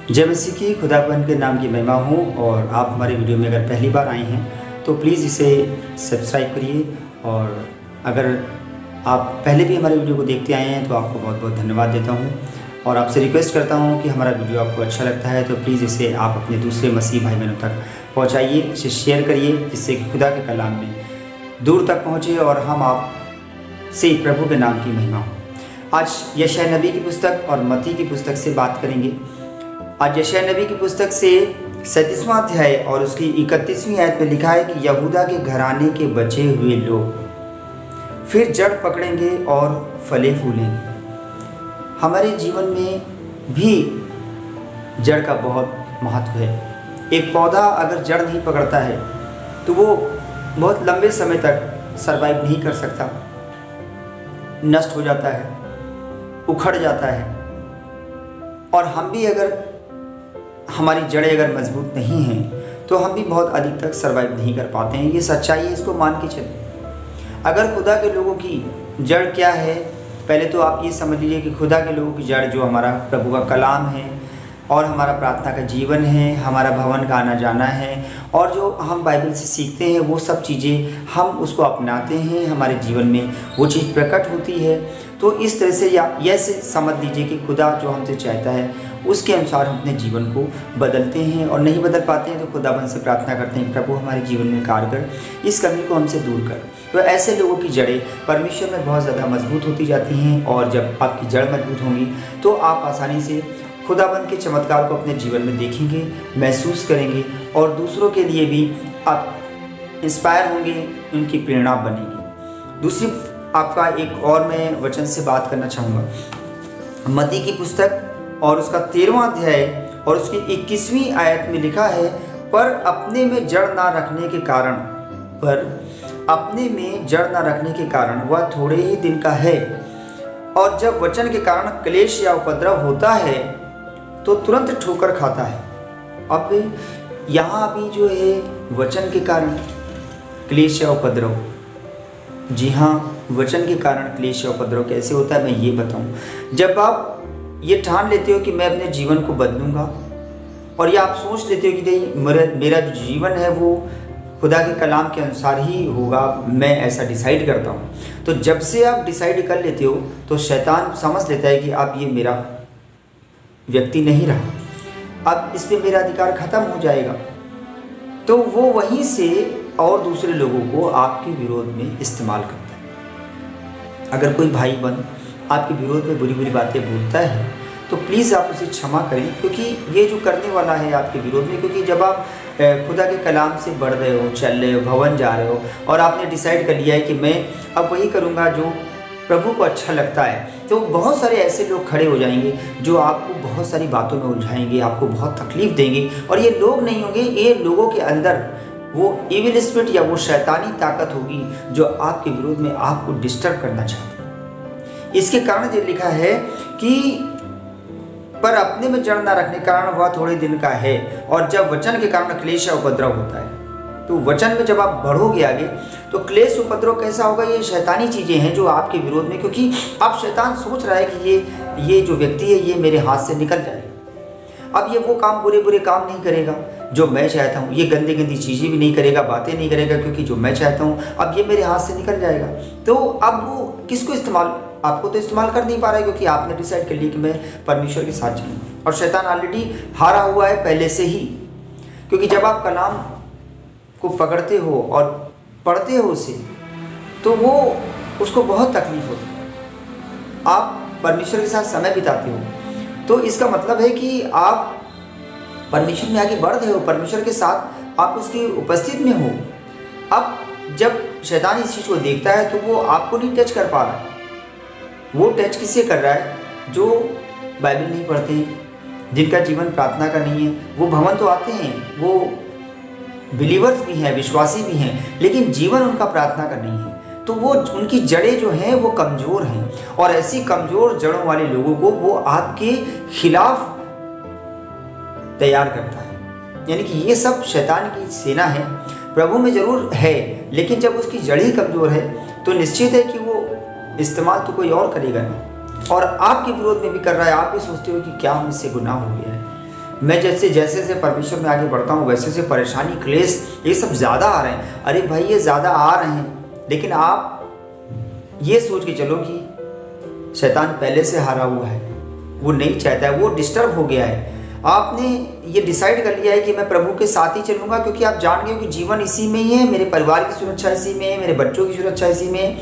जय मसीह की खुदाबंद के नाम की महिमा हो। और आप हमारे वीडियो में अगर पहली बार आए हैं तो प्लीज़ इसे सब्सक्राइब करिए। और अगर आप पहले भी हमारे वीडियो को देखते आए हैं तो आपको बहुत बहुत धन्यवाद देता हूं। और आपसे रिक्वेस्ट करता हूं कि हमारा वीडियो आपको अच्छा लगता है तो प्लीज़ इसे आप अपने दूसरे मसीह भाई बहनों तक पहुँचाइए, इसे शेयर करिए, जिससे कि खुदा के कलाम में दूर तक पहुँचे और हम आप से प्रभु के नाम की महिमा हो। आज यशायाह नबी की पुस्तक और मत्ती की पुस्तक से बात करेंगे। आज यशायाह नबी की पुस्तक से 37वां अध्याय और उसकी 31वीं आयत में लिखा है कि यहूदा के घराने के बचे हुए लोग फिर जड़ पकड़ेंगे और फले फूलेंगे। हमारे जीवन में भी जड़ का बहुत महत्व है। एक पौधा अगर जड़ नहीं पकड़ता है तो वो बहुत लंबे समय तक सरवाइव नहीं कर सकता, नष्ट हो जाता है, उखड़ जाता है। और हम भी अगर हमारी जड़ें अगर मजबूत नहीं हैं तो हम भी बहुत अधिक तक सरवाइव नहीं कर पाते हैं। ये सच्चाई है, इसको मान के चलें। अगर खुदा के लोगों की जड़ क्या है, पहले तो आप ये समझ लीजिए कि खुदा के लोगों की जड़ जो हमारा प्रभु का कलाम है और हमारा प्रार्थना का जीवन है, हमारा भवन का आना जाना है और जो हम बाइबल से सीखते हैं वो सब चीज़ें हम उसको अपनाते हैं, हमारे जीवन में वो चीज़ प्रकट होती है। तो इस तरह से या ऐसे समझ लीजिए कि खुदा जो हमसे चाहता है उसके अनुसार हम अपने जीवन को बदलते हैं। और नहीं बदल पाते हैं तो खुदाबंद से प्रार्थना करते हैं, प्रभु हमारे जीवन में कार्य कर, इस कमी को हमसे दूर कर। तो ऐसे लोगों की जड़ें परमेश्वर में बहुत ज़्यादा मजबूत होती जाती हैं। और जब आपकी जड़ मजबूत होंगी तो आप आसानी से खुदाबंद के चमत्कार को अपने जीवन में देखेंगे, महसूस करेंगे और दूसरों के लिए भी आप इंस्पायर होंगे, उनकी प्रेरणा बनेगी। दूसरी आपका एक और मैं वचन से बात करना चाहूँगा। मत्ती की पुस्तक और उसका 13वां अध्याय और उसकी 21वीं आयत में लिखा है, पर अपने में जड़ ना रखने के कारण वह थोड़े ही दिन का है, और जब वचन के कारण क्लेश या उपद्रव होता है तो तुरंत ठोकर खाता है। अब यहाँ भी जो है वचन के कारण क्लेश या उपद्रव, जी हाँ, वचन के कारण क्लेश या उपद्रव कैसे होता है मैं ये बताऊँ। जब आप ये ठान लेते हो कि मैं अपने जीवन को बदलूंगा और ये आप सोच लेते हो कि नहीं मेरा जो जीवन है वो खुदा के कलाम के अनुसार ही होगा, मैं ऐसा डिसाइड करता हूँ, तो जब से आप डिसाइड कर लेते हो तो शैतान समझ लेता है कि अब ये मेरा व्यक्ति नहीं रहा, अब इस पे मेरा अधिकार खत्म हो जाएगा। तो वो वहीं से और दूसरे लोगों को आपके विरोध में इस्तेमाल करता है। अगर कोई भाई बहन आपके विरोध में बुरी बुरी बातें बोलता है तो प्लीज़ आप उसे क्षमा करें, क्योंकि ये जो करने वाला है आपके विरोध में, क्योंकि जब आप खुदा के कलाम से बढ़ रहे हो, चल रहे हो, भवन जा रहे हो और आपने डिसाइड कर लिया है कि मैं अब वही करूँगा जो प्रभु को अच्छा लगता है, तो बहुत सारे ऐसे लोग खड़े हो जाएंगे जो आपको बहुत सारी बातों में उलझाएंगे, आपको बहुत तकलीफ देंगे। और ये लोग नहीं होंगे, ये लोगों के अंदर वो इविल स्पिरिट या वो शैतानी ताकत होगी जो आपके विरोध में आपको डिस्टर्ब करना चाहती है। इसके कारण ये लिखा है कि पर अपने में जड़ न रखने के कारण वह थोड़े दिन का है, और जब वचन के कारण क्लेश या उपद्रव होता है। तो वचन में जब आप बढ़ोगे आगे तो क्लेश उपद्रव कैसा होगा, ये शैतानी चीज़ें हैं जो आपके विरोध में, क्योंकि अब शैतान सोच रहा है कि ये जो व्यक्ति है ये मेरे हाथ से निकल जाए। अब ये वो काम बुरे बुरे काम नहीं करेगा जो मैं चाहता हूँ, ये गंदी गंदी चीज़ें भी नहीं करेगा, बातें नहीं करेगा, क्योंकि जो मैं चाहता हूँ अब ये मेरे हाथ से निकल जाएगा। तो अब वो किसको इस्तेमाल, आपको तो इस्तेमाल कर नहीं पा रहा है, क्योंकि आपने डिसाइड कर लिया कि मैं परमेश्वर के साथ चलूँगा। और शैतान ऑलरेडी हारा हुआ है पहले से ही, क्योंकि जब आप कलाम को पकड़ते हो और पढ़ते हो उसे तो वो उसको बहुत तकलीफ होती है। आप परमेश्वर के साथ समय बिताते हो तो इसका मतलब है कि आप परमेश्वर में आगे बढ़ रहे हो, परमेश्वर के साथ आप उसकी उपस्थिति में हो। अब जब शैतान इस चीज़ को देखता है तो वो आपको नहीं टच कर पा रहा, वो टच किससे कर रहा है, जो बाइबल नहीं पढ़ते हैं, जिनका जीवन प्रार्थना का नहीं है। वो भवन तो आते हैं, वो बिलीवर्स भी हैं, विश्वासी भी हैं, लेकिन जीवन उनका प्रार्थना का नहीं है। तो वो उनकी जड़ें जो हैं वो कमज़ोर हैं, और ऐसी कमज़ोर जड़ों वाले लोगों को वो आपके खिलाफ तैयार करता है। यानी कि ये सब शैतान की सेना है, प्रभु में ज़रूर है, लेकिन जब उसकी जड़ ही कमज़ोर है तो निश्चित है कि वो इस्तेमाल तो कोई और करेगा नहीं, और आपके विरोध में भी कर रहा है। आप भी सोचते हो कि क्या मुझसे गुनाह हो गया है, मैं जैसे जैसे से परमेश्वर में आगे बढ़ता हूँ वैसे से परेशानी, क्लेश ये सब ज़्यादा आ रहे हैं। अरे भाई ये ज़्यादा आ रहे हैं, लेकिन आप ये सोच के चलो कि शैतान पहले से हारा हुआ है, वो नहीं चाहता है, वो डिस्टर्ब हो गया है। आपने ये डिसाइड कर लिया है कि मैं प्रभु के साथ ही चलूँगा, क्योंकि आप जान गए हो कि जीवन इसी में ही है, मेरे परिवार की सुरक्षा इसी में है, मेरे बच्चों की सुरक्षा इसी में है,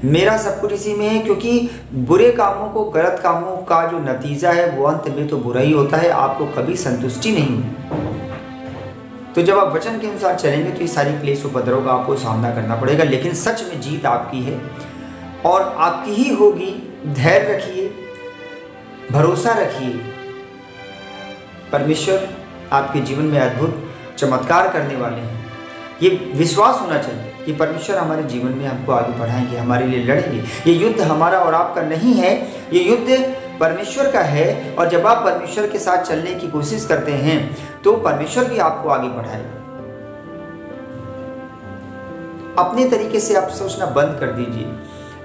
मेरा सब कुछ इसी में है। क्योंकि बुरे कामों को, गलत कामों का जो नतीजा है वो अंत में तो बुरा ही होता है, आपको कभी संतुष्टि नहीं होगी। तो जब आप वचन के अनुसार चलेंगे तो ये सारी क्लेश उपद्रव का आपको सामना करना पड़ेगा, लेकिन सच में जीत आपकी है और आपकी ही होगी। धैर्य रखिए, भरोसा रखिए, परमेश्वर आपके जीवन में अद्भुत चमत्कार करने वाले हैं। ये विश्वास होना चाहिए कि परमेश्वर हमारे जीवन में हमको आगे बढ़ाएंगे, हमारे लिए लड़ेंगे। ये युद्ध हमारा और आपका नहीं है, ये युद्ध परमेश्वर का है। और जब आप परमेश्वर के साथ चलने की कोशिश करते हैं तो परमेश्वर भी आपको आगे बढ़ाएगा। अपने तरीके से आप सोचना बंद कर दीजिए।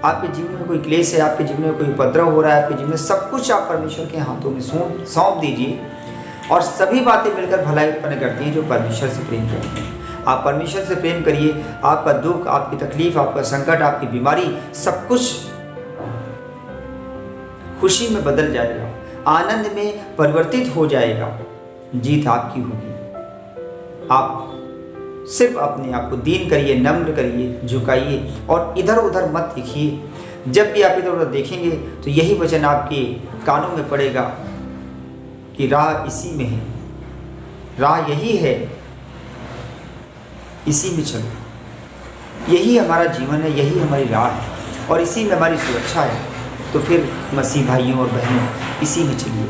आपके जीवन में कोई क्लेश है, आपके जीवन में कोई उपद्रव हो रहा है, आपके जीवन में सब कुछ आप परमेश्वर के हाथों में सौंप दीजिए। और सभी बातें मिलकर भलाई उत्पन्न करती हैं जो परमेश्वर से प्रेम करते हैं। आप परमेश्वर से प्रेम करिए, आपका दुख, आपकी तकलीफ, आपका संकट, आपकी बीमारी सब कुछ खुशी में बदल जाएगा, आनंद में परिवर्तित हो जाएगा। जीत आपकी होगी। आप सिर्फ अपने आप को दीन करिए, नम्र करिए, झुकाइए और इधर उधर मत देखिए। जब भी आप इधर उधर देखेंगे तो यही वचन आपके कानों में पड़ेगा कि राह इसी में है, राह यही है, इसी में चलो। यही हमारा जीवन है, यही हमारी राह है और इसी में हमारी सुरक्षा है। तो फिर मसीह भाइयों और बहनों, इसी में चलिए।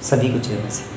सभी को जय मसीह।